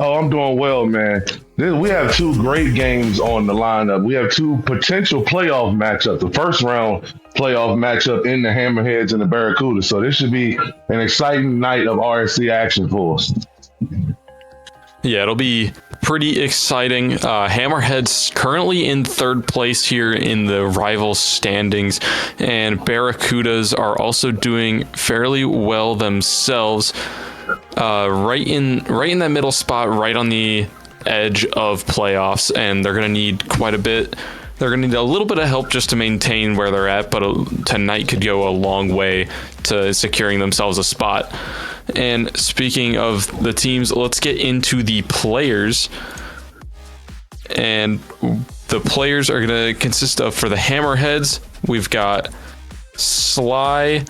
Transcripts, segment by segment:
Oh, I'm doing well, man. We have two great games on the lineup. We have two potential playoff matchups. The first round playoff matchup in the Hammerheads and the Barracudas. So this should be an exciting night of RSC action for us. Yeah, it'll be pretty exciting. Hammerheads currently in third place here in the rival standings, and Barracudas are also doing fairly well themselves. Right in that middle spot, right on the edge of playoffs, and they're going to need quite a bit. They're going to need a little bit of help just to maintain where they're at, but tonight could go a long way to securing themselves a spot. And speaking of the teams, let's get into the players. And the players are going to consist of, for the Hammerheads, we've got Sly,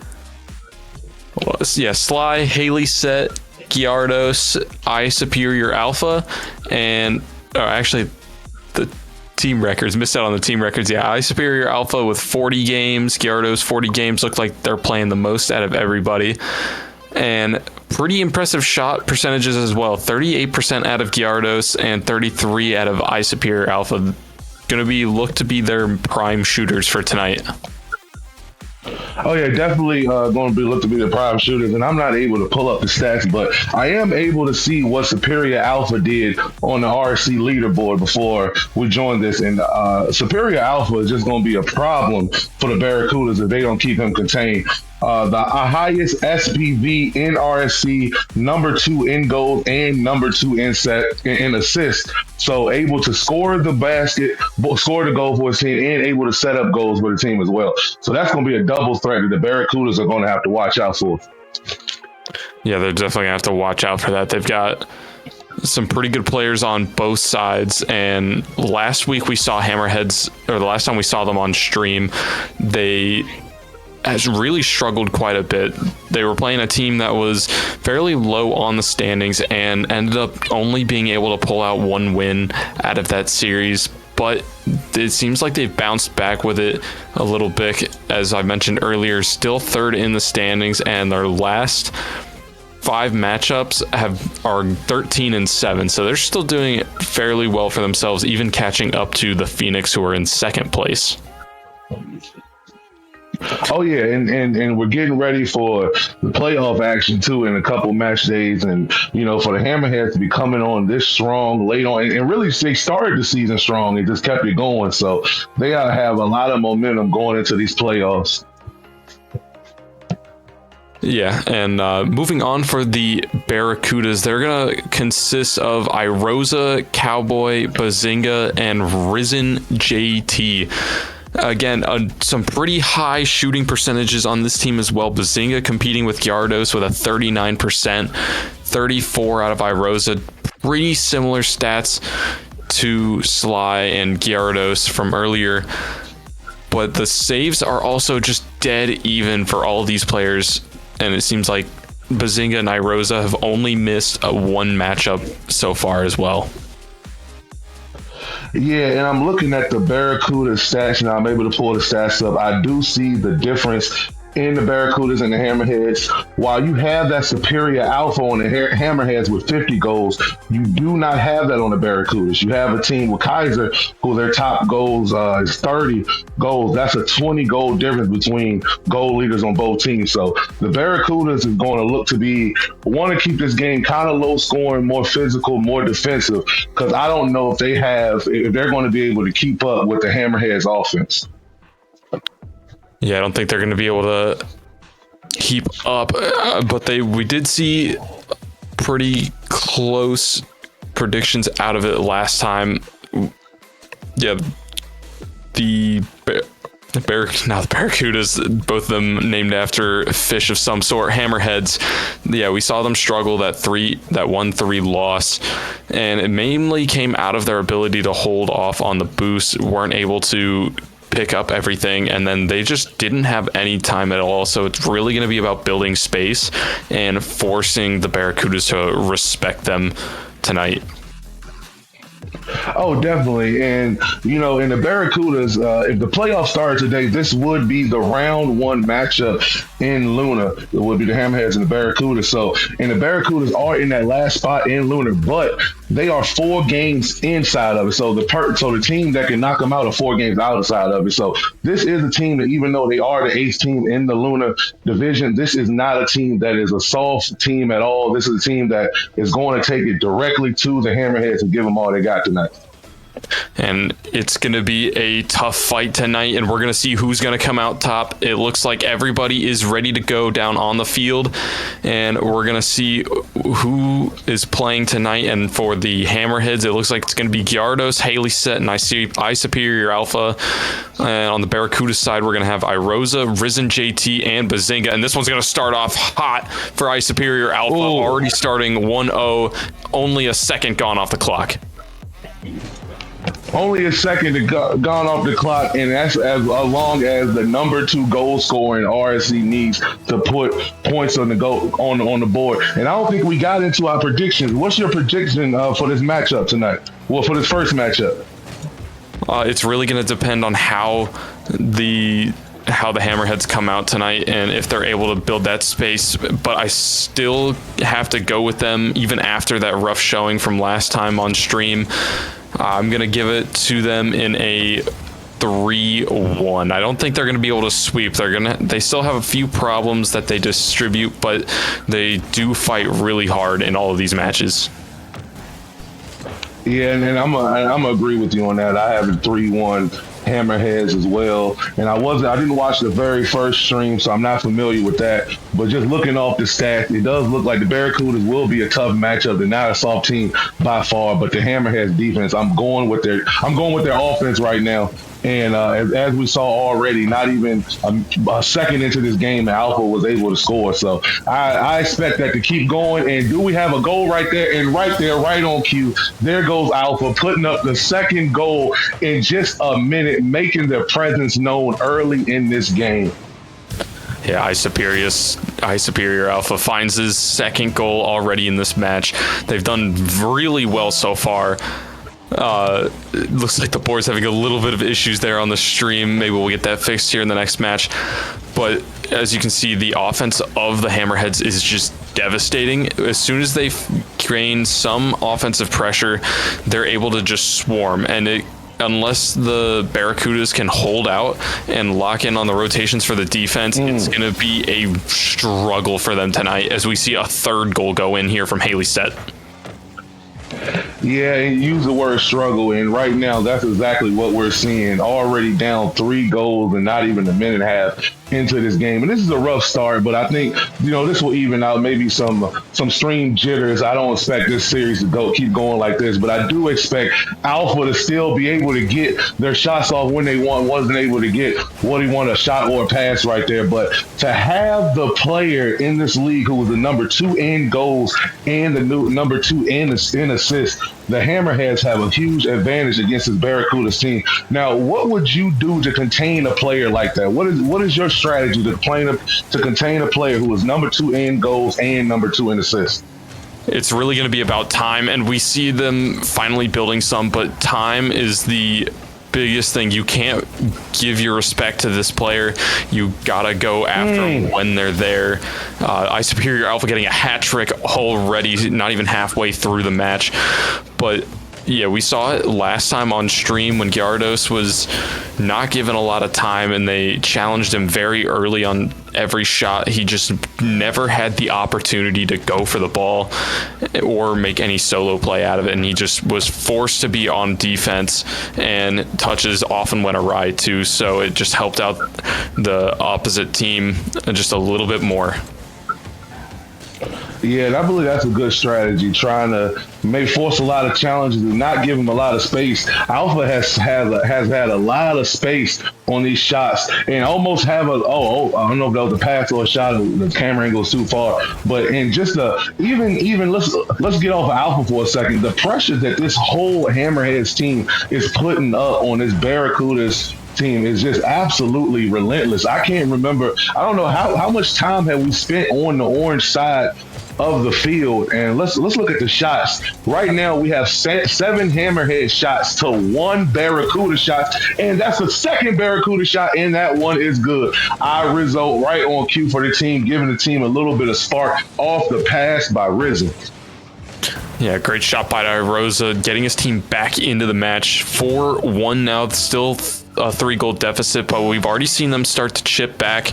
haileyset, Gyarados, iSuperiorAlpha, and actually the team records, missed out on the team records. Yeah, iSuperiorAlpha with 40 games, Gyarados 40 games, look like they're playing the most out of everybody. And pretty impressive shot percentages as well. 38% out of Gyarados and 33 out of iSuperiorAlpha. Going to be looked to be their prime shooters for tonight. Oh yeah, definitely going to be looked to be the prime shooters, and I'm not able to pull up the stats, but I am able to see what SHA did on the RSC leaderboard before we joined this, and SHA is just going to be a problem for the Barracudas if they don't keep him contained. The highest SPV in RSC, number 2 in goals and number 2 in assists. So able to score the basket, score the goal for his team, and able to set up goals for the team as well. So that's going to be a double threat that the Barracudas are going to have to watch out for. Yeah, they're definitely going to have to watch out for that. They've got some pretty good players on both sides, and last week we saw Hammerheads, or the last time we saw them on stream, they has really struggled quite a bit. They were playing a team that was fairly low on the standings and ended up only being able to pull out one win out of that series. But it seems like they've bounced back with it a little bit. As I mentioned earlier, still third in the standings, and their last 5 matchups are 13-7. So they're still doing fairly well for themselves, even catching up to the Phoenix, who are in second place. Oh yeah, and we're getting ready for the playoff action too in a couple match days, and for the Hammerheads to be coming on this strong late on, and really they started the season strong and just kept it going, so they gotta have a lot of momentum going into these playoffs. Yeah, and moving on for the Barracudas, they're going to consist of Irozuh, Cowboy, Bazzinga, and RiisenJT. Again, some pretty high shooting percentages on this team as well. Bazzinga competing with Gyarados with a 39%, 34 out of Irozuh. Pretty similar stats to Sly and Gyarados from earlier. But the saves are also just dead even for all these players. And it seems like Bazzinga and Irozuh have only missed one matchup so far as well. Yeah, and I'm looking at the Barracuda stats now. I'm able to pull the stats up. I do see the difference in the Barracudas and the Hammerheads. While you have that SHA on the Hammerheads with 50 goals, you do not have that on the Barracudas. You have a team with Kaiser, who their top goals is 30 goals. That's a 20 goal difference between goal leaders on both teams. So the Barracudas is going to look to want to keep this game kind of low scoring, more physical, more defensive, because I don't know if they're going to be able to keep up with the Hammerheads offense. Yeah, I don't think they're going to be able to keep up, but we did see pretty close predictions out of it last time. Yeah, the Barracudas, both of them named after fish of some sort, Hammerheads. Yeah, we saw them struggle that 1-3 loss, and it mainly came out of their ability to hold off on the boost, weren't able to pick up everything, and then they just didn't have any time at all. So it's really going to be about building space and forcing the Barracudas to respect them tonight. Oh, definitely. And, in the Barracudas, if the playoffs started today, this would be the round one matchup in Luna. It would be the Hammerheads and the Barracudas. So, and the Barracudas are in that last spot in Luna, but they are 4 games inside of it. So the team that can knock them out are 4 games outside of it. So this is a team that, even though they are the 8th team in the Luna division, this is not a team that is a soft team at all. This is a team that is going to take it directly to the Hammerheads and give them all they got tonight. And it's going to be a tough fight tonight, and we're going to see who's going to come out top. It looks like everybody is ready to go down on the field, and we're going to see who is playing tonight. And for the Hammerheads, it looks like it's going to be Gyarados, haileyset, and iSuperiorAlpha. And on the Barracuda side, we're going to have Irozuh, RiisenJT, and Bazzinga. And this one's going to start off hot for iSuperiorAlpha, already starting 1-0, only a second gone off the clock. Only a second gone off the clock, and that's as long as the number 2 goal scorer in RSC needs to put points on the on the board. And I don't think we got into our predictions. What's your prediction for this matchup tonight? Well, for this first matchup, it's really going to depend on how the Hammerheads come out tonight and if they're able to build that space. But I still have to go with them even after that rough showing from last time on stream. I'm going to give it to them in a 3-1. I don't think they're going to be able to sweep. They still have a few problems that they distribute, but they do fight really hard in all of these matches. Yeah, and I'm gonna agree with you on that. I have a 3-1 Hammerheads as well. And I didn't watch the very first stream, so I'm not familiar with that. But just looking off the stats, it does look like the Barracudas will be a tough matchup. They're not a soft team by far, but the Hammerheads defense, I'm going with their offense right now. And as we saw already, not even a second into this game, Alpha was able to score. So I expect that to keep going. And do we have a goal right there? And right there, right on cue, there goes Alpha putting up the second goal in just a minute, making their presence known early in this game. Yeah, iSuperiorAlpha finds his second goal already in this match. They've done really well so far. It looks like the board's having a little bit of issues there on the stream. Maybe we'll get that fixed here in the next match. But as you can see, the offense of the Hammerheads is just devastating. As soon as they gain some offensive pressure, they're able to just swarm. And unless the Barracudas can hold out and lock in on the rotations for the defense, it's going to be a struggle for them tonight as we see a third goal go in here from haileyset. Yeah, and use the word struggle, and right now that's exactly what we're seeing. Already down 3 goals and not even a minute and a half into this game. And this is a rough start, but I think, this will even out maybe some stream jitters. I don't expect this series to keep going like this, but I do expect Alpha to still be able to get their shots off when they wasn't able to get what he wanted, a shot or a pass right there. But to have the player in this league who was the number 2 in goals and the number 2 in assists, the Hammerheads have a huge advantage against this Barracudas team. Now, what would you do to contain a player like that? What is your strategy to contain a player who is number 2 in goals and number 2 in assists? It's really going to be about time, and we see them finally building some, but time is the biggest thing. You can't give your respect to this player. You gotta go after them when they're there. iSuperiorAlpha getting a hat trick already, not even halfway through the match. But yeah, we saw it last time on stream when Gyarados was not given a lot of time and they challenged him very early on every shot. He just never had the opportunity to go for the ball or make any solo play out of it, and he just was forced to be on defense, and touches often went awry too, so it just helped out the opposite team just a little bit more. Yeah, and I believe that's a good strategy, trying to maybe force a lot of challenges and not give them a lot of space. Alpha has had a lot of space on these shots and almost have I don't know if that was a pass or a shot, the camera angle is too far, but in just even let's get off of Alpha for a second. The pressure that this whole Hammerheads team is putting up on this Barracudas team is just absolutely relentless. I can't remember. I don't know how much time have we spent on the orange side of the field. And let's look at the shots. Right now, we have 7 Hammerhead shots to 1 Barracuda shot, and that's the second Barracuda shot, and that one is good. Irozuh right on cue for the team, giving the team a little bit of spark off the pass by Risen. Yeah, great shot by Irozuh, getting his team back into the match. 4-1 now, still a 3-goal deficit, but we've already seen them start to chip back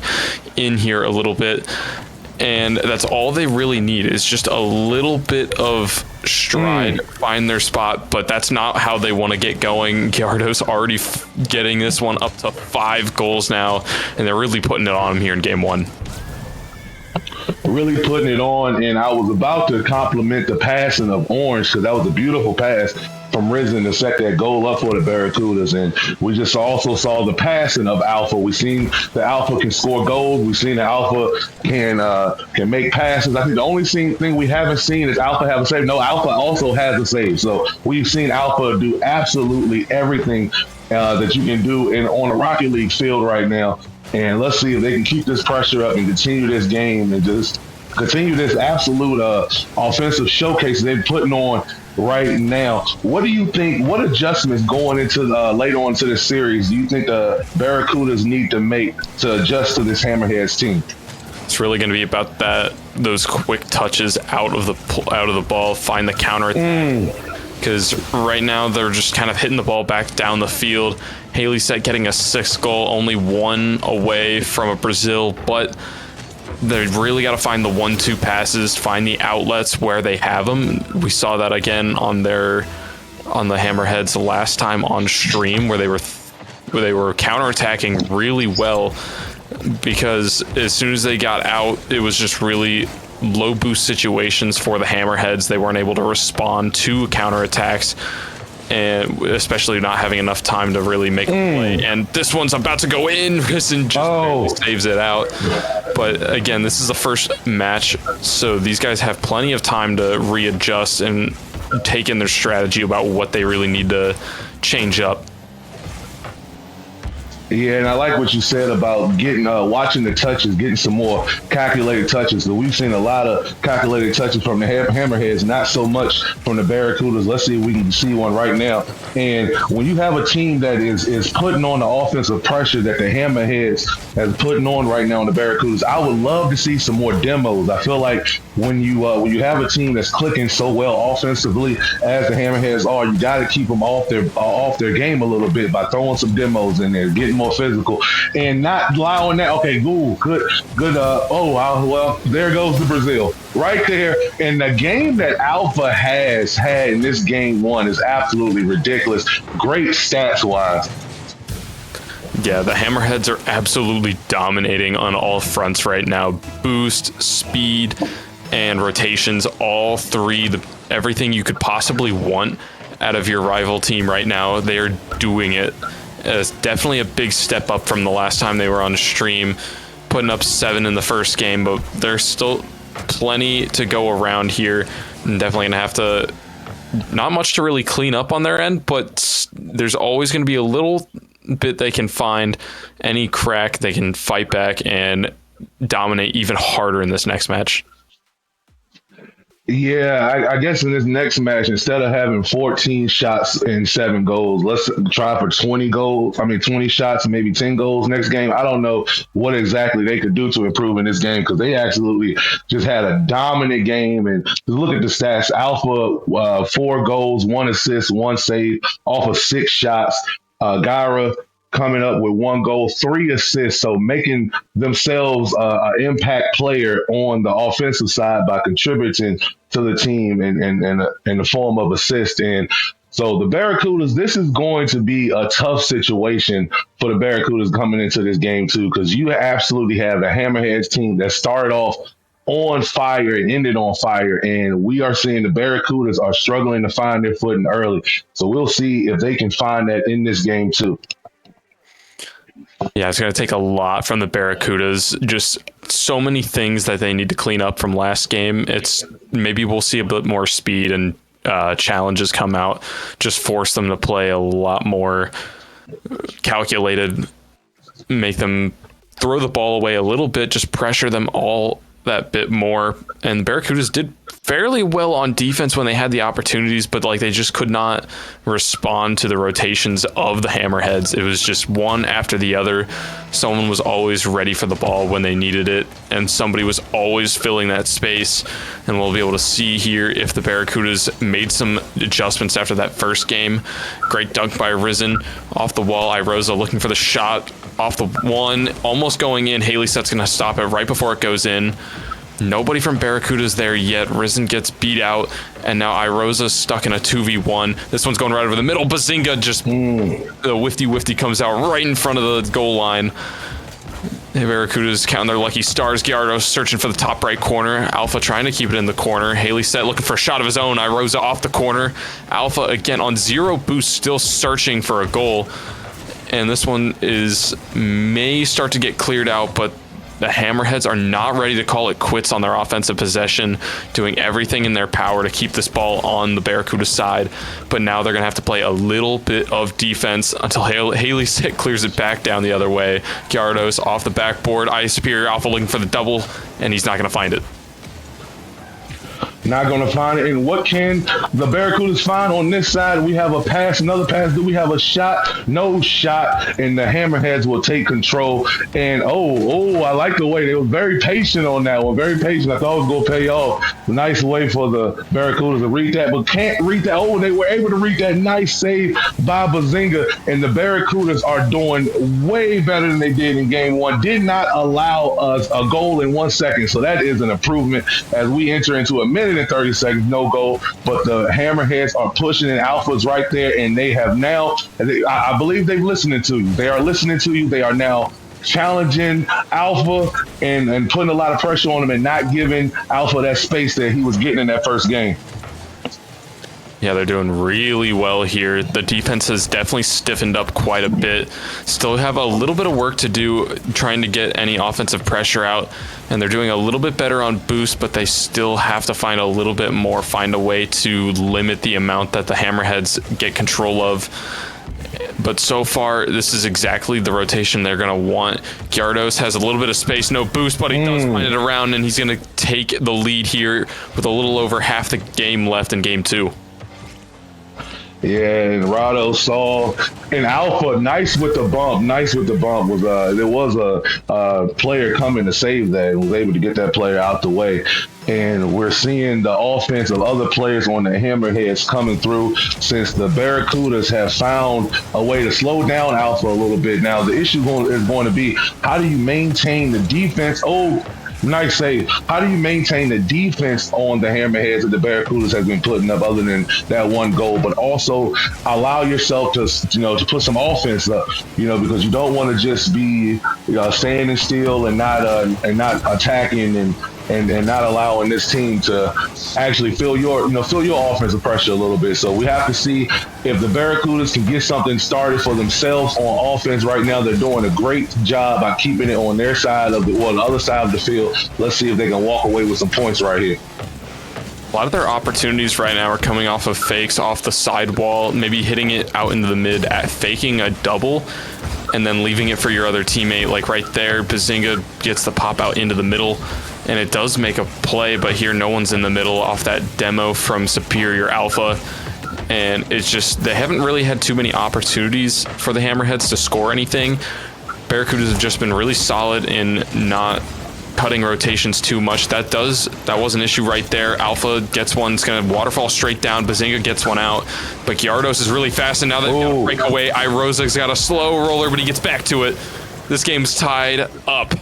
in here a little bit. And that's all they really need is just a little bit of stride, find their spot, but that's not how they want to get going. Gyarados already getting this one up to 5 goals now, and they're really putting it on him here in game 1. Really putting it on, and I was about to compliment the passing of Orange because that was a beautiful pass from Risen to set that goal up for the Barracudas. And we just also saw the passing of Alpha. We've seen the Alpha can score goals. We've seen the Alpha can make passes. I think the only thing we haven't seen is Alpha have a save. No, Alpha also has a save. So we've seen Alpha do absolutely everything that you can do on a Rocket League field right now. And let's see if they can keep this pressure up and continue this game and just continue this absolute offensive showcase they're putting on right now. What do you think? What adjustments going into later on to this series do you think the Barracudas need to make to adjust to this Hammerheads team? It's really going to be about those quick touches out of the ball, find the counter. Because right now they're just kind of hitting the ball back down the field. haileyset getting a 6th goal, only 1 away from a Brazil, but they really got to find the 1-2 passes, find the outlets where they have them. We saw that again on the Hammerheads last time on stream, where they were counterattacking really well, because as soon as they got out, it was just really low boost situations for the Hammerheads. They weren't able to respond to counterattacks, and especially not having enough time to really make a play. And this one's about to go in. Risen just saves it out. But again, this is the first match, so these guys have plenty of time to readjust and take in their strategy about what they really need to change up. Yeah, and I like what you said about getting watching the touches, getting some more calculated touches. So we've seen a lot of calculated touches from the Hammerheads, not so much from the Barracudas. Let's see if we can see one right now. And when you have a team that is putting on the offensive pressure that the Hammerheads is putting on right now on the Barracudas, I would love to see some more demos. I feel like when you have a team that's clicking so well offensively as the Hammerheads are, you got to keep them off their game a little bit by throwing some demos in there, getting more physical, and not lie on that. Okay, good. Well, there goes the Brazil right there. And the game that Alpha has had in this game 1 is absolutely ridiculous. Great stats wise. Yeah, the Hammerheads are absolutely dominating on all fronts right now. Boost, speed, and rotations, all 3, everything you could possibly want out of your rival team right now, they are doing it. It's definitely a big step up from the last time they were on stream, putting up 7 in the first game, but there's still plenty to go around here, and definitely going to have to, not much to really clean up on their end, but there's always going to be a little bit they can find. Any crack, they can fight back and dominate even harder in this next match. Yeah, I guess in this next match, instead of having 14 shots and 7 goals, let's try for 20 shots, maybe 10 goals next game. I don't know what exactly they could do to improve in this game, because they absolutely just had a dominant game. And look at the stats. Alpha, 4 goals, 1 assist, 1 save off of 6 shots. Gyara coming up with 1 goal, 3 assists, so making themselves an impact player on the offensive side by contributing to the team in the form of assist. And so the Barracudas, this is going to be a tough situation for the Barracudas coming into this game too, because you absolutely have the Hammerheads team that started off on fire and ended on fire, and we are seeing the Barracudas are struggling to find their footing early. So we'll see if they can find that in this game too. Yeah, it's going to take a lot from the Barracudas. Just so many things that they need to clean up from last game. Maybe we'll see a bit more speed and challenges come out. Just force them to play a lot more calculated. Make them throw the ball away a little bit. Just pressure them all that bit more. And Barracudas did fairly well on defense when they had the opportunities, but like they just could not respond to the rotations of the Hammerheads. It was just one after the other. Someone was always ready for the ball when they needed it, and somebody was always filling that space. And we'll be able to see here if the Barracudas made some adjustments after that first game. Great dunk by Risen off the wall. Irozuh looking for the shot off the one, almost going in. haileyset's gonna stop it right before it goes in. Nobody from Barracuda's there yet. Risen gets beat out, and now Irozuh's stuck in a 2v1. This one's going right over the middle. Bazzinga just, the wifty comes out right in front of the goal line. The Barracudas counting their lucky stars. Gyarados searching for the top right corner. Alpha trying to keep it in the corner. haileyset looking for a shot of his own. Irozuh off the corner. Alpha again on 0 boost, still searching for a goal. And this one may start to get cleared out, but the Hammerheads are not ready to call it quits on their offensive possession, doing everything in their power to keep this ball on the Barracuda side. But now they're going to have to play a little bit of defense until haileyset clears it back down the other way. Gyarados off the backboard. iSuperiorAlpha looking for the double, and he's not going to find it. Not going to find it. And what can the Barracudas find on this side? We have a pass, another pass. Do we have a shot? No shot. And the Hammerheads will take control. And, I like the way they were very patient on that one. Very patient. I thought it was going to pay off. Nice way for the Barracudas to read that, but can't read that. Oh, they were able to read that. Nice save by Bazzinga. And the Barracudas are doing way better than they did in game one. Did not allow us a goal in 1 second. So that is an improvement as we enter into a minute and 30 seconds, no goal, but the Hammerheads are pushing, and Alpha's right there, and they have now, I believe they're listening to you. They are listening to you. They are now challenging Alpha and putting a lot of pressure on him and not giving Alpha that space that he was getting in that first game. Yeah, they're doing really well here. The defense has definitely stiffened up quite a bit. Still have a little bit of work to do trying to get any offensive pressure out, and they're doing a little bit better on boost, but they still have to find a little bit more, find a way to limit the amount that the Hammerheads get control of. But so far, this is exactly the rotation they're going to want. Gyarados has a little bit of space, no boost, but he does find it around, and he's going to take the lead here with a little over half the game left in game 2. Yeah, and Rado saw and Alpha nice with the bump. Was there was a player coming to save that and was able to get that player out the way. And we're seeing the offense of other players on the Hammerheads coming through since the Barracudas have found a way to slow down Alpha a little bit. Now the issue is going to be, how do you maintain the defense? Nice save. How do you maintain the defense on the Hammerheads that the Barracudas has been putting up, other than that one goal, but also allow yourself to, to put some offense up, because you don't want to just be standing still and not attacking and not allowing this team to actually feel your offensive pressure a little bit. So we have to see if the Barracudas can get something started for themselves on offense. Right now, they're doing a great job by keeping it on their side of the other side of the field. Let's see if they can walk away with some points right here. A lot of their opportunities right now are coming off of fakes off the side wall, maybe hitting it out into the mid at faking a double and then leaving it for your other teammate. Like right there, Bazzinga gets the pop out into the middle, and it does make a play, but here no one's in the middle off that demo from SHA. And it's just, they haven't really had too many opportunities for the Hammerheads to score anything. Barracudas have just been really solid in not cutting rotations too much. That was an issue right there. Alpha gets one, it's gonna waterfall straight down. Bazzinga gets one out, but Gyarados is really fast, and now they've got to break away. Irozuh's got a slow roller, but he gets back to it. This game's tied up.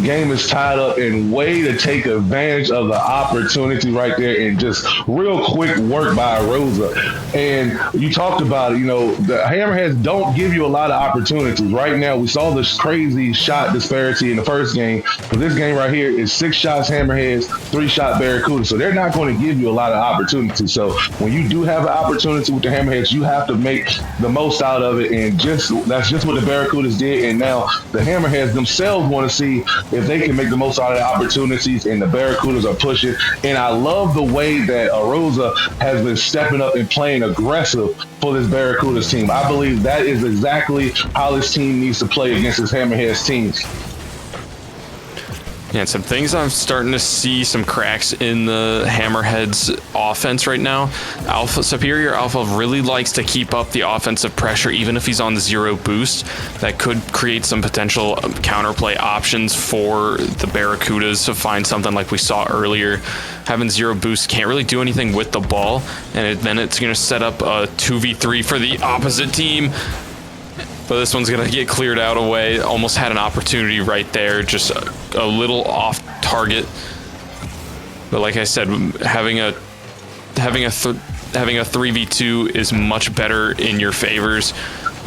Game is tied up, and way to take advantage of the opportunity right there, and just real quick work by Irozuh. And you talked about it, the Hammerheads don't give you a lot of opportunities. Right now, we saw this crazy shot disparity in the first game, but this game right here is 6 shots Hammerheads, 3 shot Barracudas. So they're not going to give you a lot of opportunities. So when you do have an opportunity with the Hammerheads, you have to make the most out of it. And that's just what the Barracudas did. And now the Hammerheads themselves want to see if they can make the most out of the opportunities, and the Barracudas are pushing. And I love the way that Irozuh has been stepping up and playing aggressive for this Barracudas team. I believe that is exactly how this team needs to play against this Hammerheads team. And some things I'm starting to see some cracks in the Hammerheads offense right now. SHA really likes to keep up the offensive pressure even if he's on the 0 boost. That could create some potential counterplay options for the Barracudas to find something like we saw earlier. Having 0 boost can't really do anything with the ball, and then it's going to set up a 2v3 for the opposite team. But this one's going to get cleared out away. Almost had an opportunity right there, just a little off target. But like I said, having a 3v2 is much better in your favors.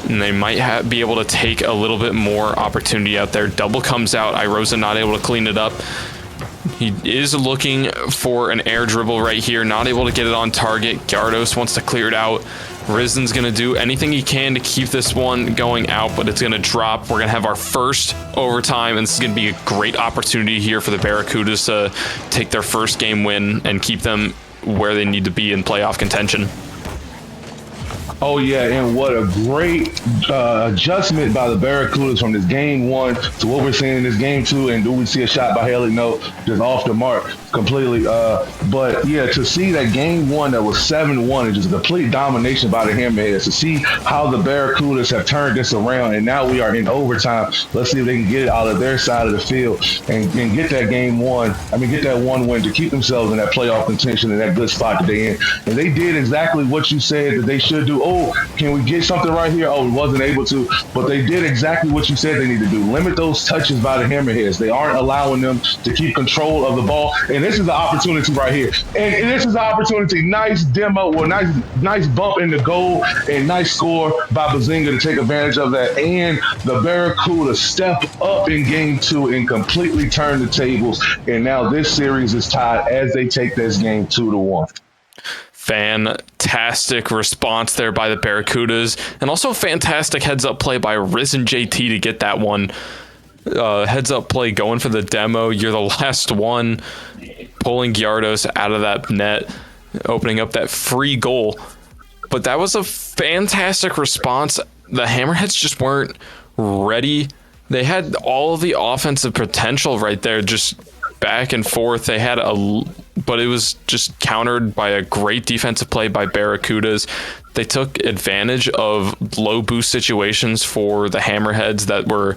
And they might be able to take a little bit more opportunity out there. Double comes out. Irozuh not able to clean it up. He is looking for an air dribble right here. Not able to get it on target. Gyarados wants to clear it out. Risen's going to do anything he can to keep this one going out, but it's going to drop. We're going to have our first overtime, and this is going to be a great opportunity here for the Barracudas to take their first game win and keep them where they need to be in playoff contention. Oh, yeah, and what a great adjustment by the Barracudas from this game 1 to what we're seeing in this game 2. And do we see a shot by Haley? No, just off the mark completely. But, yeah, to see that game 1 that was 7-1 and just a complete domination by the Hammerheads, to see how the Barracudas have turned this around, and now we are in overtime. Let's see if they can get it out of their side of the field and get that game 1. Get that 1 win to keep themselves in that playoff contention and that good spot that they're in. And they did exactly what you said that they should do. Oh, can we get something right here? Oh, we wasn't able to. But they did exactly what you said they need to do. Limit those touches by the Hammerheads. They aren't allowing them to keep control of the ball. And this is the opportunity right here. And this is the opportunity. Nice demo, well, nice bump in the goal and nice score by Bazzinga to take advantage of that. And the Barracuda step up in game 2 and completely turn the tables. And now this series is tied as they take this game 2-1. Fantastic response there by the Barracudas, and also fantastic heads-up play by RiisenJT to get that one. Heads-up play going for the demo. You're the last one, pulling Gyarados out of that net, opening up that free goal. But that was a fantastic response. The Hammerheads just weren't ready. They had all of the offensive potential right there, just back and forth. They had but it was just countered by a great defensive play by Barracudas. They took advantage of low boost situations for the Hammerheads that are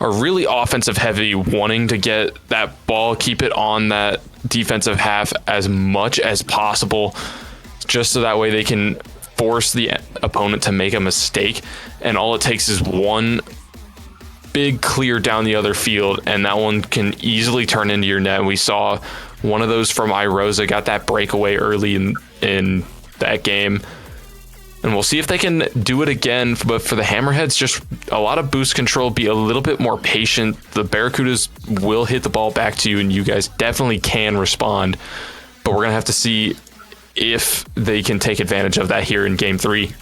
really offensive heavy, wanting to get that ball, keep it on that defensive half as much as possible, just so that way they can force the opponent to make a mistake. And all it takes is one big clear down the other field, and that one can easily turn into your net. We saw one of those from Irozuh, got that breakaway early in that game, and we'll see if they can do it again. But for the Hammerheads, just a lot of boost control, be a little bit more patient. The Barracudas will hit the ball back to you, and you guys definitely can respond, but we're gonna have to see if they can take advantage of that here in game 3.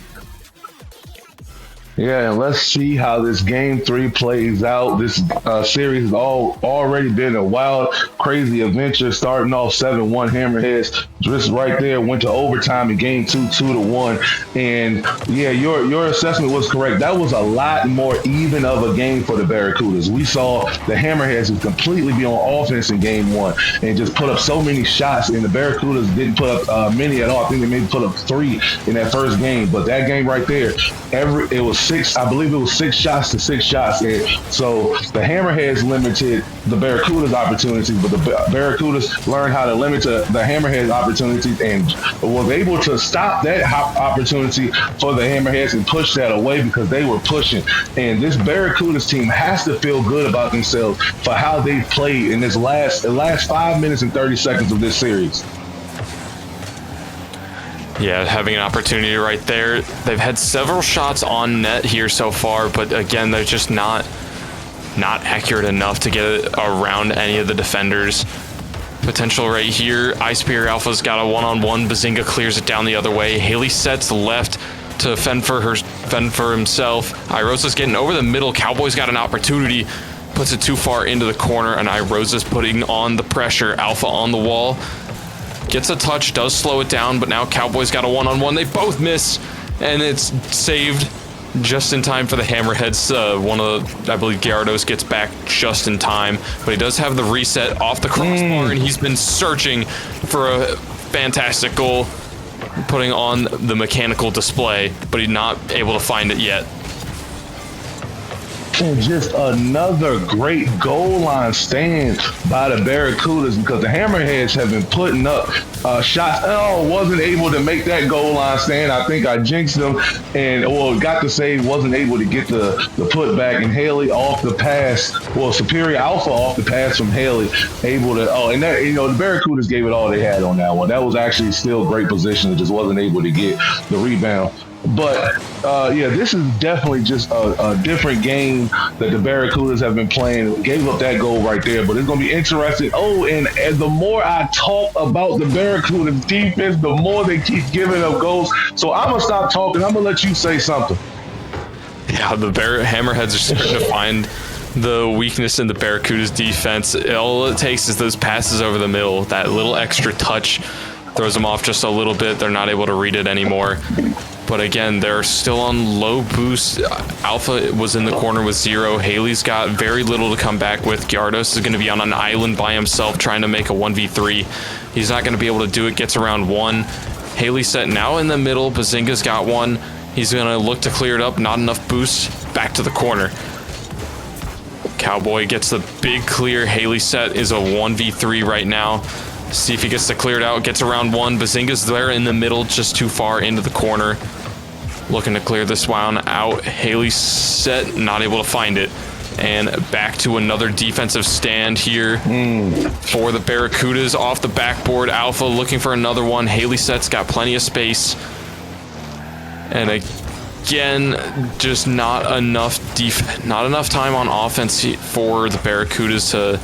Yeah, and let's see how this game 3 plays out. This series has already been a wild, crazy adventure. Starting off 7-1 Hammerheads, just right there, went to overtime in game 2, 2-1. And yeah, your assessment was correct. That was a lot more even of a game for the Barracudas. We saw the Hammerheads would completely be on offense in game 1 and just put up so many shots, and the Barracudas didn't put up many at all. I think they maybe put up 3 in that first game. But that game right there, it was 6, I believe it was 6 shots to 6 shots. And so the Hammerheads limited the Barracudas' opportunities, but the Barracudas learned how to limit the Hammerheads' opportunities and was able to stop that opportunity for the Hammerheads and push that away because they were pushing. And this Barracudas team has to feel good about themselves for how they played in the last 5 minutes and 30 seconds of this series. Yeah, having an opportunity right there. They've had several shots on net here so far, but again, they're just not accurate enough to get it around any of the defenders. Potential right here. iSuperiorAlpha's got a one-on-one. Bazzinga clears it down the other way. haileyset's left to fend for himself. Irozuh's getting over the middle. Cowboy's got an opportunity. Puts it too far into the corner, and Irozuh's putting on the pressure. Alpha on the wall. Gets a touch, does slow it down, but now Cowboy's got a one-on-one. They both miss, and it's saved just in time for the Hammerheads. I believe Gyarados gets back just in time, but he does have the reset off the crossbar, and he's been searching for a fantastic goal, putting on the mechanical display, but he's not able to find it yet. And just another great goal line stand by the Barracudas, because the Hammerheads have been putting up shots. Oh, wasn't able to make that goal line stand. I think I jinxed them, and got to say wasn't able to get the putback, and Haley off the pass. Well, SHA off the pass from Haley, able to. Oh, and that, the Barracudas gave it all they had on that one. That was actually still great position. It just wasn't able to get the rebound. But this is definitely just a different game that the Barracudas have been playing. Gave up that goal right there, but it's going to be interesting. Oh, and the more I talk about the Barracudas defense, the more they keep giving up goals. So I'm going to stop talking. I'm going to let you say something. Yeah, the Hammerheads are starting to find the weakness in the Barracudas defense. All it takes is those passes over the middle, that little extra touch throws them off just a little bit. They're not able to read it anymore. But again, they're still on low boost. Alpha was in the corner with 0. Haley's got very little to come back with. Gyarados is going to be on an island by himself trying to make a 1v3. He's not going to be able to do it. Gets around 1. haileyset now in the middle. Bazzinga's got 1. He's going to look to clear it up. Not enough boost. Back to the corner. Cowboy gets the big clear. haileyset is a 1v3 right now. See if he gets to clear it out. Gets around 1. Bazzinga's there in the middle, just too far into the corner. Looking to clear this one out. haileyset not able to find it. And back to another defensive stand here for the Barracudas off the backboard. Alpha looking for another one. haileyset's got plenty of space. And again, just not enough time on offense for the Barracudas to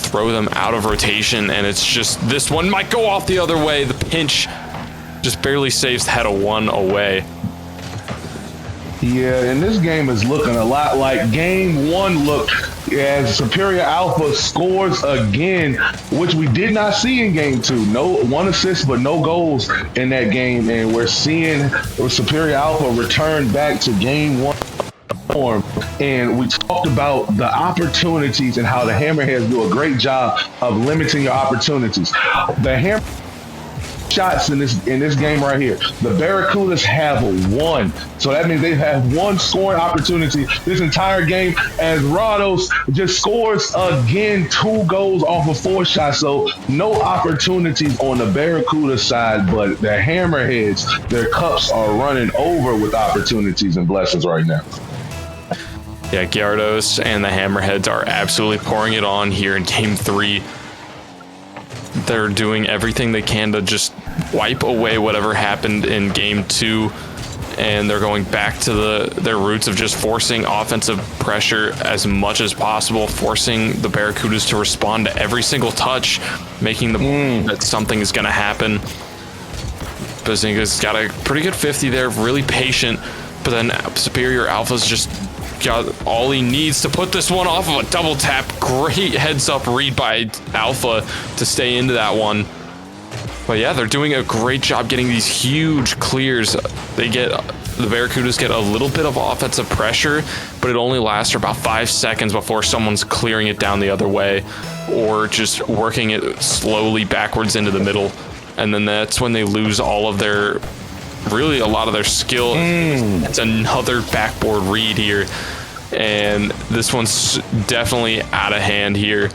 throw them out of rotation, and it's just this one might go off the other way. The pinch just barely saves head of 1 away. Yeah, and this game is looking a lot like game 1 looked, as SHA scores again, which we did not see in game 2. No 1 assist, but no goals in that game, and we're seeing SHA return back to game 1. And we talked about the opportunities and how the Hammerheads do a great job of limiting your opportunities. The Hammer shots in this game right here, the Barracudas have 1. So that means they have 1 scoring opportunity this entire game, as Gyarados just scores again 2 goals off of 4 shots. So no opportunities on the Barracuda side, but the Hammerheads, their cups are running over with opportunities and blessings right now. Yeah, Gyarados and the Hammerheads are absolutely pouring it on here in game 3. They're doing everything they can to just wipe away whatever happened in game 2, and they're going back to their roots of just forcing offensive pressure as much as possible, forcing the Barracudas to respond to every single touch, making the that something is going to happen. Bazzinga's got a pretty good 50 there, really patient, but then SHA's just got all he needs to put this one off of a double tap. Great heads up read by Alpha to stay into that one. But yeah, they're doing a great job getting these huge clears. The Barracudas get a little bit of offensive pressure, but it only lasts for about 5 seconds before someone's clearing it down the other way or just working it slowly backwards into the middle. And then that's when they lose all of their, really a lot of their skill. It's another backboard read here, and this one's definitely out of hand here.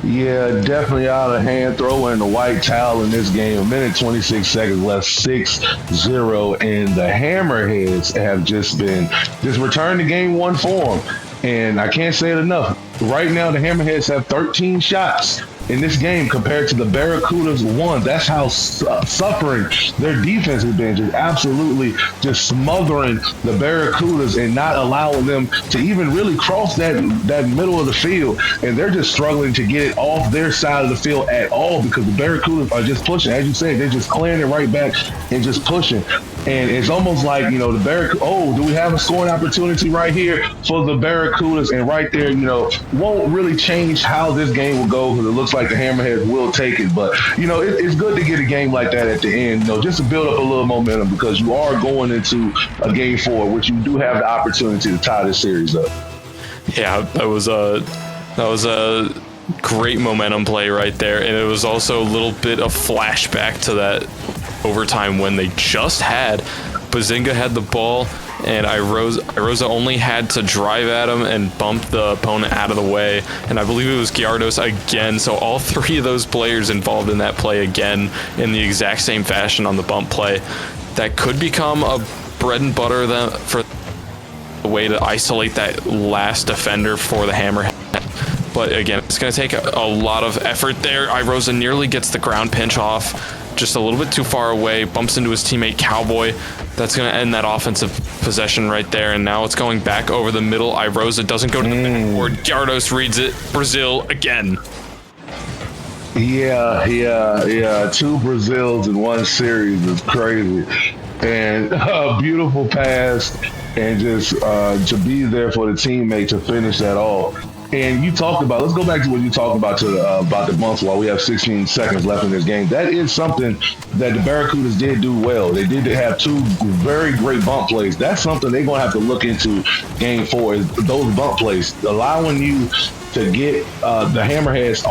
Yeah, definitely out of hand. Throw in the white towel in this game. 1:26 left, 6-0, and the Hammerheads have just returned to game 1 form. And I can't say it enough. Right now, the Hammerheads have 13 shots in this game compared to the Barracudas 1. That's how suffering their defense has been, just absolutely just smothering the Barracudas and not allowing them to even really cross that middle of the field. And they're just struggling to get it off their side of the field at all, because the Barracudas are just pushing. As you said, they're just clearing it right back and just pushing. And it's almost like, you know, the do we have a scoring opportunity right here for the Barracudas? And right there, you know, won't really change how this game will go, because it looks like the Hammerheads will take it. But, you know, it's good to get a game like that at the end, you know, just to build up a little momentum, because you are going into a game 4, which you do have the opportunity to tie this series up. Yeah, that was a great momentum play right there, and it was also a little bit of flashback to that overtime win they just had. Bazzinga had the ball, and Irozuh only had to drive at him and bump the opponent out of the way, and I believe it was Gyarados again. So all 3 of those players involved in that play again in the exact same fashion on the bump play. That could become a bread and butter for the way to isolate that last defender for the Hammerhead. But again, it's going to take a lot of effort there. Irozuh nearly gets the ground pinch off, just a little bit too far away, bumps into his teammate Cowboy. That's going to end that offensive possession right there, and now it's going back over the middle. Irozuh doesn't go to the backboard. Gyarados reads it. Brazil again. Yeah. 2 Brazils in one series is crazy. And a beautiful pass, and just to be there for the teammate to finish that off. And you talked about, let's go back to what you talked about about the bumps while we have 16 seconds left in this game. That is something that the Barracudas did do well. They did have 2 very great bump plays. That's something they're going to have to look into game 4, is those bump plays, allowing you to get the Hammerheads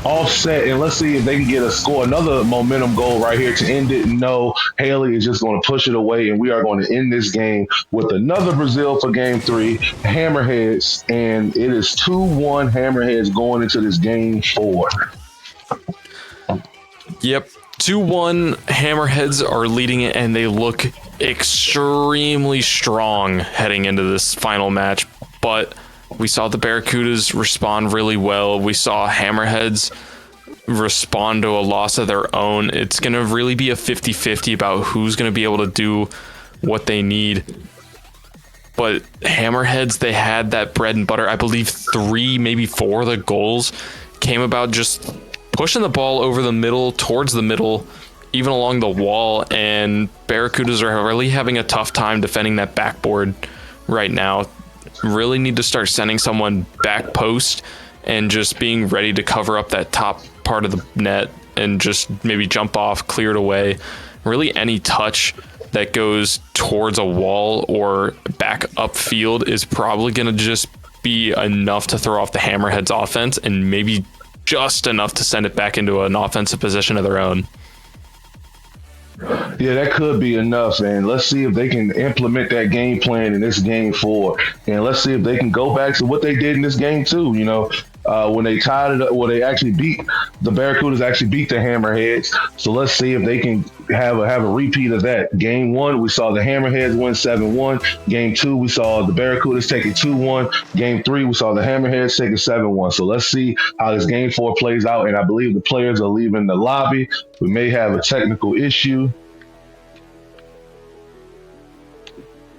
offset, and let's see if they can get a score, another momentum goal right here to end it. No, Haley is just going to push it away, and we are going to end this game with another Brazil for game 3, Hammerheads, and it is 2-1 Hammerheads going into this game 4. Yep, 2-1 Hammerheads are leading it, and they look extremely strong heading into this final match, but we saw the Barracudas respond really well. We saw Hammerheads respond to a loss of their own. It's going to really be a 50-50 about who's going to be able to do what they need. But Hammerheads, they had that bread and butter. I believe 3, maybe 4 of the goals came about just pushing the ball over the middle, towards the middle, even along the wall. And Barracudas are really having a tough time defending that backboard right now. Really need to start sending someone back post and just being ready to cover up that top part of the net and just maybe jump off, clear it away. Really any touch that goes towards a wall or back upfield is probably going to just be enough to throw off the Hammerheads offense, and maybe just enough to send it back into an offensive position of their own. Yeah, that could be enough, and let's see if they can implement that game plan in this game 4, and let's see if they can go back to what they did in this game 2. You know, when they tied it up, well, they actually beat the Barracudas, actually beat the Hammerheads. So let's see if they can have a repeat of that. Game 1, we saw the Hammerheads win 7-1. Game 2, we saw the Barracudas take it 2-1. Game 3, we saw the Hammerheads take it 7-1. So let's see how this game 4 plays out. And I believe the players are leaving the lobby. We may have a technical issue.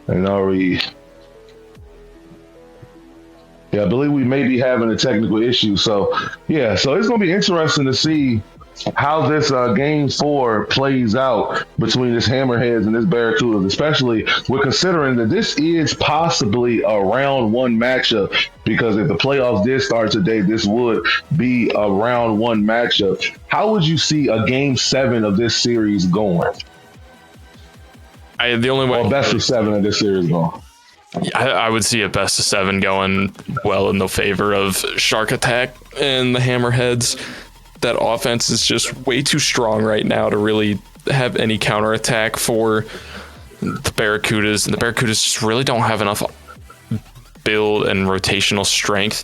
And I believe we may be having a technical issue. So, yeah, so it's going to be interesting to see how this game 4 plays out between this Hammerheads and this Barracudas, especially with considering that this is possibly a round 1 matchup, because if the playoffs did start today, this would be a round 1 matchup. How would you see a game 7 of this series going? The only way, or best of 7 of this series going? I would see a best of 7 going well in the favor of Shark Attack and the Hammerheads. That offense is just way too strong right now to really have any counterattack for the Barracudas, and the Barracudas just really don't have enough build and rotational strength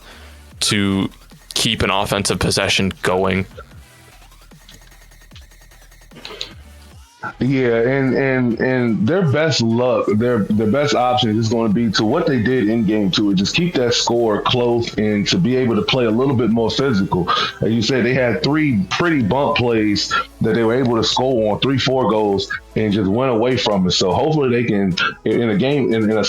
to keep an offensive possession going. Yeah, and their best luck, their best option is going to be to what they did in game 2, is just keep that score close and to be able to play a little bit more physical. As you said, they had 3 pretty bump plays that they were able to score on, 3-4 goals, and just went away from it. So hopefully they can, in a game, in a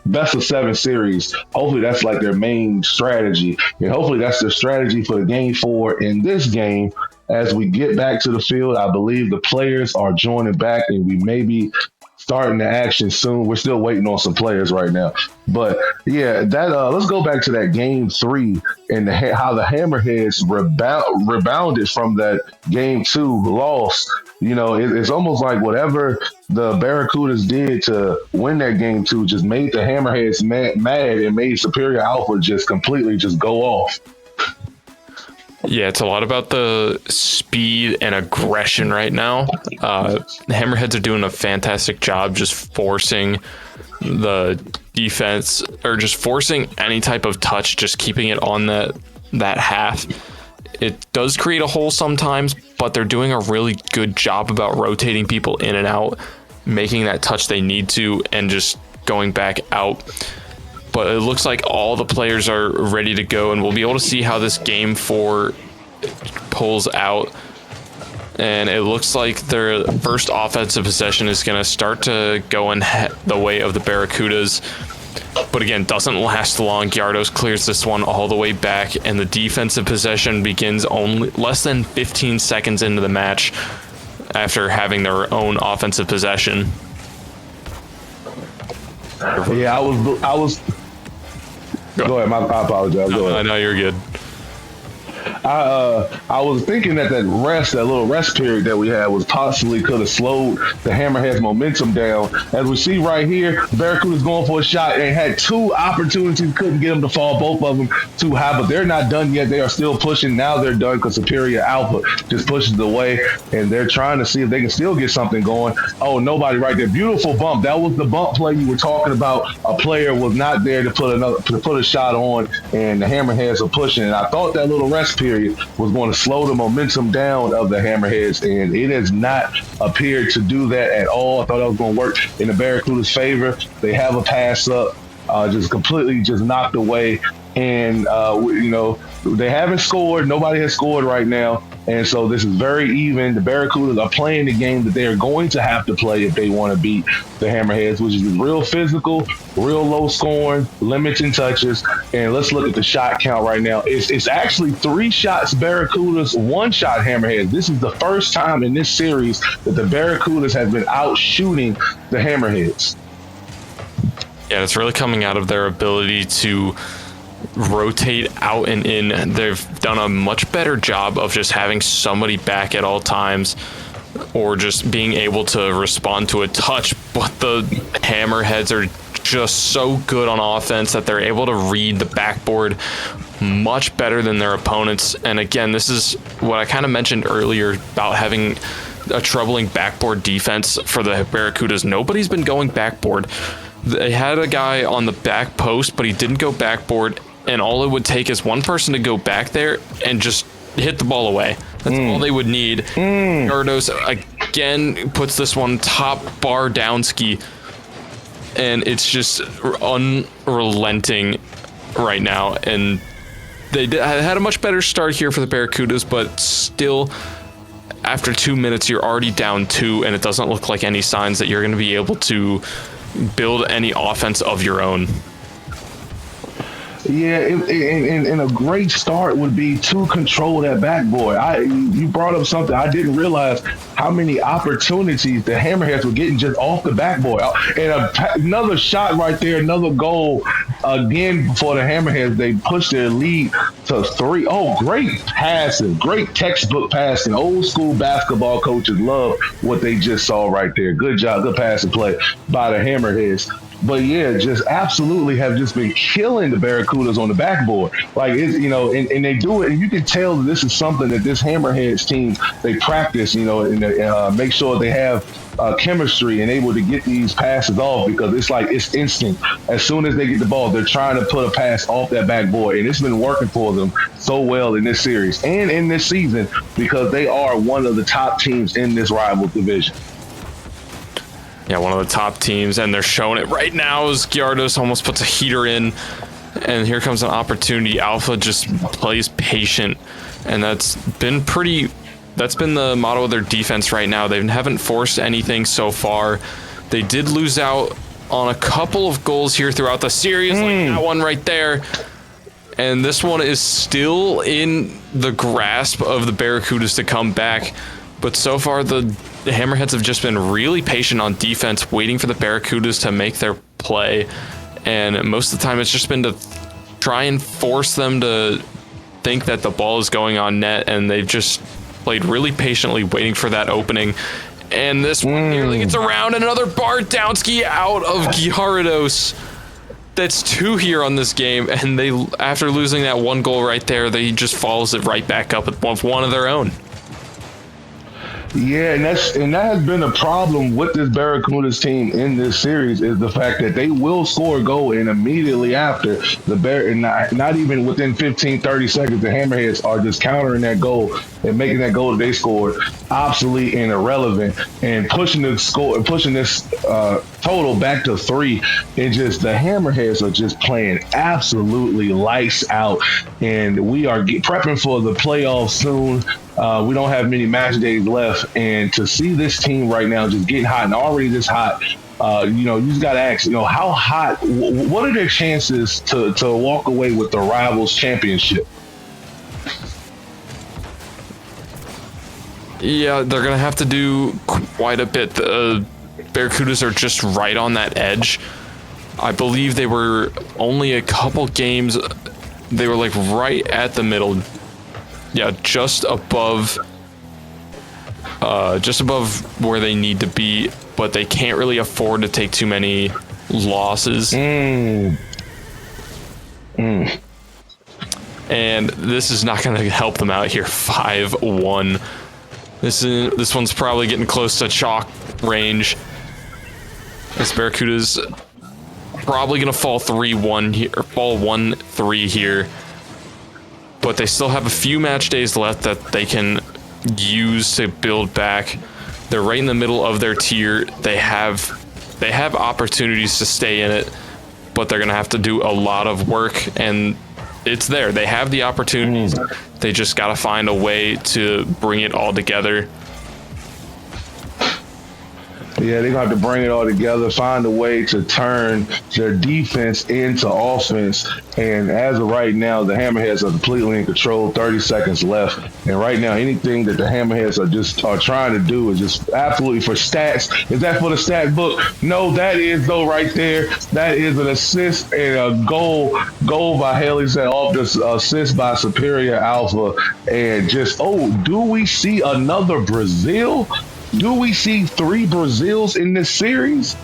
best of 7 series, hopefully that's like their main strategy. And hopefully that's their strategy for the game 4 in this game. as we get back to the field. I believe the players are joining back, and we may be starting the action soon. We're still waiting on some players right now. But yeah, that let's go back to that game 3 and how the Hammerheads rebounded from that game 2 loss. You know, it's almost like whatever the Barracudas did to win that game 2 just made the Hammerheads mad and made Superior Alpha just completely just go off. Yeah, it's a lot about the speed and aggression right now. The Hammerheads are doing a fantastic job just forcing the defense, or just forcing any type of touch, just keeping it on that half. It does create a hole sometimes, but they're doing a really good job about rotating people in and out, making that touch they need to, and just going back out. But it looks like all the players are ready to go, and we'll be able to see how this game 4 pulls out. And it looks like their first offensive possession is going to start to go in the way of the Barracudas. But again, doesn't last long. Gyarados clears this one all the way back, and the defensive possession begins only less than 15 seconds into the match after having their own offensive possession. Yeah, I was. Go ahead. I apologize. Go ahead. I know you're good. I was thinking that little rest period that we had was possibly could have slowed the Hammerheads momentum down. As we see right here, Barracuda's going for a shot and had 2 opportunities, couldn't get them to fall, both of them too high, but they're not done yet. They are still pushing. Now they're done because Superior Alpha just pushes away, and they're trying to see if they can still get something going. Oh, nobody right there. Beautiful bump. That was the bump play you were talking about. A player was not there to put a shot on, and the Hammerheads are pushing. And I thought that little rest period was going to slow the momentum down of the Hammerheads, and it has not appeared to do that at all. I thought that was going to work in the Barracuda's favor. They have a pass up, just completely just knocked away, and you know, they haven't scored. Nobody has scored right now, and so this is very even. The Barracudas are playing the game that they are going to have to play if they want to beat the Hammerheads, which is real physical, real low scoring, limiting touches. And let's look at the shot count right now. It's actually 3 shots Barracudas, 1 shot Hammerheads. This is the first time in this series that the Barracudas have been out shooting the Hammerheads. Yeah, it's really coming out of their ability to rotate out and in. They've done a much better job of just having somebody back at all times, or just being able to respond to a touch. But the Hammerheads are just so good on offense that they're able to read the backboard much better than their opponents. And again, this is what I kind of mentioned earlier about having a troubling backboard defense for the Barracudas. Nobody's been going backboard. They had a guy on the back post, but he didn't go backboard, and all it would take is one person to go back there and just hit the ball away. That's all they would need. Gyarados again puts this one top bar down ski, and it's just unrelenting right now. And they had a much better start here for the Barracudas, but still, after 2 minutes, you're already down 2, and it doesn't look like any signs that you're going to be able to build any offense of your own. Yeah, and a great start would be to control that backboard. You brought up something I didn't realize how many opportunities the Hammerheads were getting just off the backboard. And another shot right there, another goal again for the Hammerheads. They pushed their lead to 3. Oh, great passing, great textbook passing. Old school basketball coaches love what they just saw right there. Good job, good passing play by the Hammerheads. But yeah, just absolutely have just been killing the Barracudas on the backboard. Like, it's, you know, and they do it, and you can tell that this is something that this Hammerheads team, they practice, you know, and make sure they have chemistry and able to get these passes off, because it's like it's instant. As soon as they get the ball, they're trying to put a pass off that backboard, and it's been working for them so well in this series and in this season, because they are one of the top teams in this rival division. Yeah, one of the top teams, and they're showing it right now as Gyarados almost puts a heater in, and here comes an opportunity. Alpha just plays patient, and that's been the motto of their defense right now. They haven't forced anything so far. They did lose out on a couple of goals here throughout the series, like that one right there. And this one is still in the grasp of the Barracudas to come back. But so far, the Hammerheads have just been really patient on defense, waiting for the Barracudas to make their play. And most of the time, it's just been to try and force them to think that the ball is going on net. And they've just played really patiently, waiting for that opening. And this one nearly gets around. Another Bardowski out of Gyarados. That's 2 here on this game. And they, after losing that 1 goal right there, they just follows it right back up with one of their own. Yeah, and that has been a problem with this Barracudas team in this series, is the fact that they will score a goal, and immediately after and not even within 15, 30 seconds, the Hammerheads are just countering that goal and making that goal that they scored obsolete and irrelevant, and pushing this total back to 3. And just the Hammerheads are just playing absolutely lights out, and we are prepping for the playoffs soon. We don't have many match days left, and to see this team right now just getting hot and already this hot, you just got to ask, how hot, what are their chances to walk away with the Rivals Championship? Yeah, they're going to have to do quite a bit. The Barracudas are just right on that edge. I believe they were only a couple games, they were like right at the middle. Yeah, just above where they need to be, but they can't really afford to take too many losses. And this is not going to help them out here. 5-1. This one's probably getting close to chalk range. This Barracuda's probably going to fall 3-1 here, or fall 1-3 here. But they still have a few match days left that they can use to build back. They're right in the middle of their tier. They have opportunities to stay in it, but they're going to have to do a lot of work, and it's there. They have the opportunities. They just got to find a way to bring it all together. Yeah, they're going to have to bring it all together, find a way to turn their defense into offense. And as of right now, the Hammerheads are completely in control, 30 seconds left. And right now, anything that the Hammerheads are trying to do is just absolutely for stats. Is that for the stat book? No, that is, though, right there. That is an assist and a goal by haileyset off this assist by SHA. And just, do we see another Brazil? Do we see 3 Brazils in this series?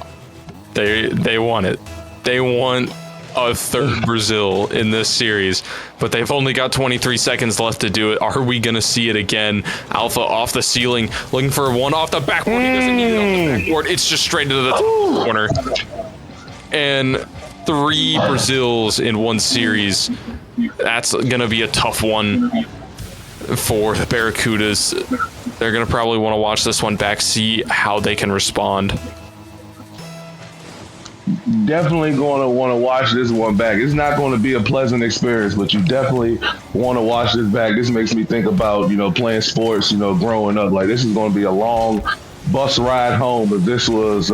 They want it. They want a 3rd Brazil in this series, but they've only got 23 seconds left to do it. Are we going to see it again? Alpha off the ceiling, looking for one off the backboard. He doesn't need it off the backboard. It's just straight into the top corner. And 3 Brazils in one series. That's going to be a tough one for the Barracudas. They're going to probably want to watch this one back, see how they can respond. Definitely going to want to watch this one back. It's not going to be a pleasant experience, but you definitely want to watch this back. This makes me think about, playing sports, growing up. Like, this is going to be a long bus ride home if this was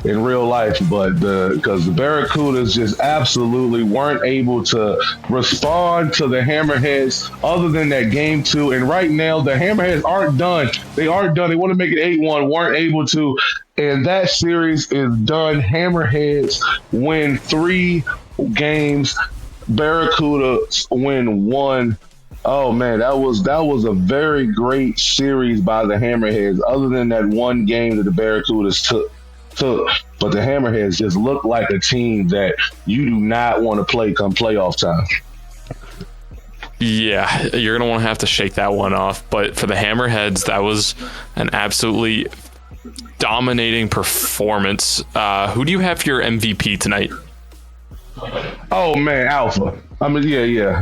in real life, but because the Barracudas just absolutely weren't able to respond to the Hammerheads other than that game 2. And right now, the Hammerheads aren't done. They aren't done. They want to make it 8-1, weren't able to. And that series is done. Hammerheads win 3 games. Barracudas win 1. Oh man, that was a very great series by the Hammerheads. Other than that one game that the Barracudas took, but the Hammerheads just look like a team that you do not want to play come playoff time. Yeah, you're going to want to have to shake that one off. But for the Hammerheads, that was an absolutely dominating performance. Who do you have for your MVP tonight? Oh man, Alpha. I mean, yeah.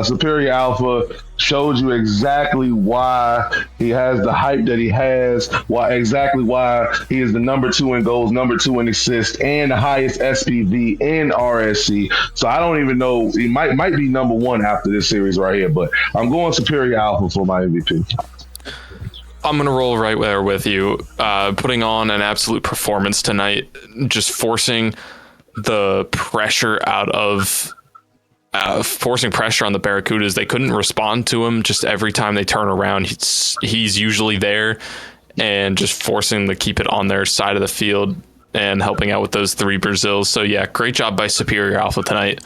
SHA showed you exactly why he has the hype that he has, why he is the number 2 in goals, number 2 in assists, and the highest SPV in RSC. So I don't even know, he might be number 1 after this series right here, but I'm going SHA for my MVP. I'm going to roll right there with you, putting on an absolute performance tonight, just forcing the pressure out of forcing pressure on the Barracudas. They couldn't respond to him. Just every time they turn around, he's usually there and just forcing to keep it on their side of the field and helping out with those 3 Brazils. So yeah, great job by Superior Alpha tonight.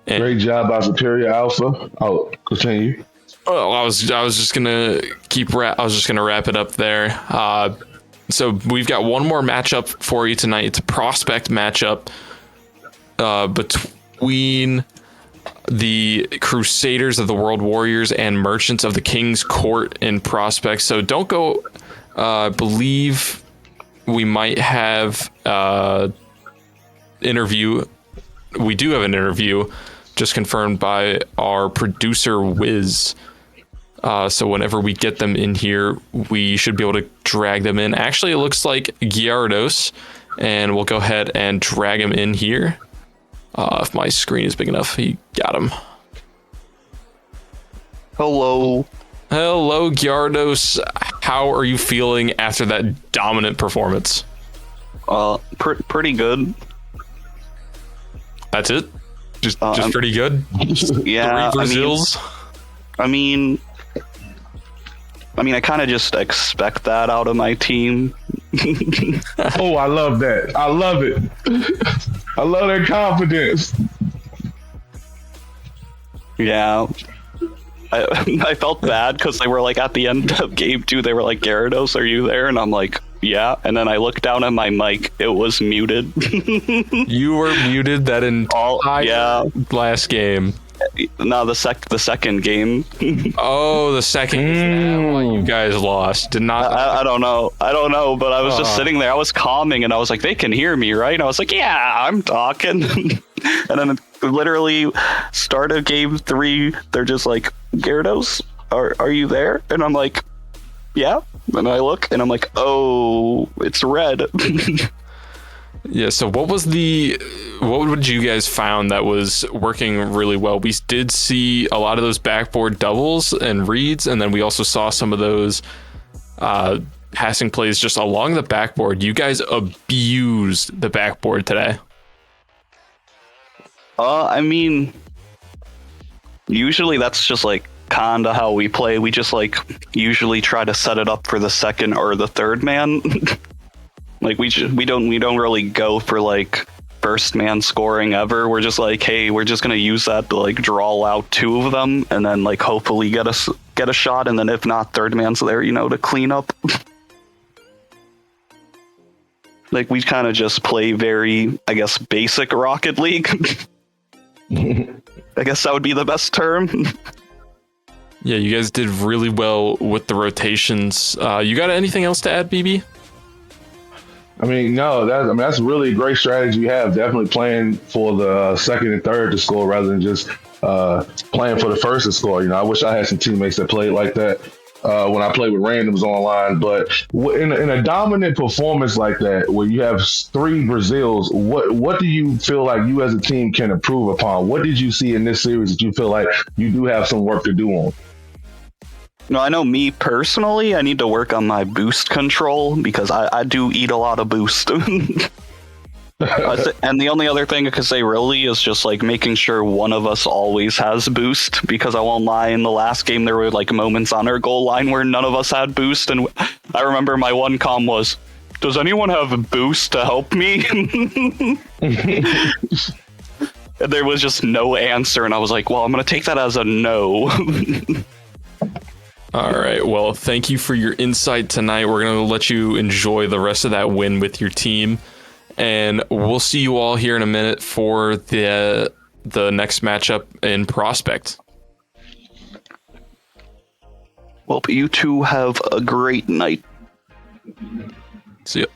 Great job by Superior Alpha. Oh, continue. Oh, I was just gonna wrap it up there. So we've got one more matchup for you tonight. It's a prospect matchup between the Crusaders of the World Warriors and Merchants of the King's Court in Prospect. So don't go. Believe we might have interview. We do have an interview just confirmed by our producer Wiz. So whenever we get them in here, we should be able to drag them in. Actually, it looks like Gyarados, and we'll go ahead and drag him in here. If my screen is big enough, he got him. Hello. Hello, Gyarados. How are you feeling after that dominant performance? Pretty good. That's it? Just pretty good? Yeah. 3 Brazils? I mean, I kind of just expect that out of my team. Oh, I love that. I love it. I love their confidence. Yeah. I felt bad because they were like at the end of game 2, they were like, Gyarados, are you there? And I'm like, yeah. And then I looked down at my mic, it was muted. You were muted that entire last game. No, the second game. Oh, the second. Is that why you guys lost? Did not. I don't know, but I was just sitting there. I was calming, and I was like, "They can hear me, right?" And I was like, "Yeah, I'm talking." And then literally, start of game 3, they're just like, "Gyarados, are you there?" And I'm like, "Yeah." And I look, and I'm like, "Oh, it's red." Yeah, so what would you guys found that was working really well? We did see a lot of those backboard doubles and reads, and then we also saw some of those passing plays just along the backboard. You guys abused the backboard today. I mean, usually that's just like kinda how we play. We just like usually try to set it up for the second or the third man. Like we don't really go for like first man scoring ever. We're just like, hey, we're just gonna use that to like draw out 2 of them, and then like hopefully get a shot, and then if not, third man's there, to clean up. Like we kind of just play very, I guess, basic Rocket League. I guess that would be the best term. Yeah, you guys did really well with the rotations. You got anything else to add, BB? I mean, no, that's really a great strategy you have. Definitely playing for the second and third to score rather than just playing for the first to score. I wish I had some teammates that played like that when I played with randoms online. But in a dominant performance like that, where you have 3 Brazils, what do you feel like you as a team can improve upon? What did you see in this series that you feel like you do have some work to do on? No, I know me personally, I need to work on my boost control because I do eat a lot of boost. And the only other thing I could say really is just like making sure one of us always has boost, because I won't lie, in the last game there were like moments on our goal line where none of us had boost, and I remember my one comm was, does anyone have a boost to help me? And there was just no answer, and I was like, well, I'm gonna take that as a no. All right. Well, thank you for your insight tonight. We're going to let you enjoy the rest of that win with your team. And we'll see you all here in a minute for the next matchup in Prospect. Well, you two have a great night. See ya.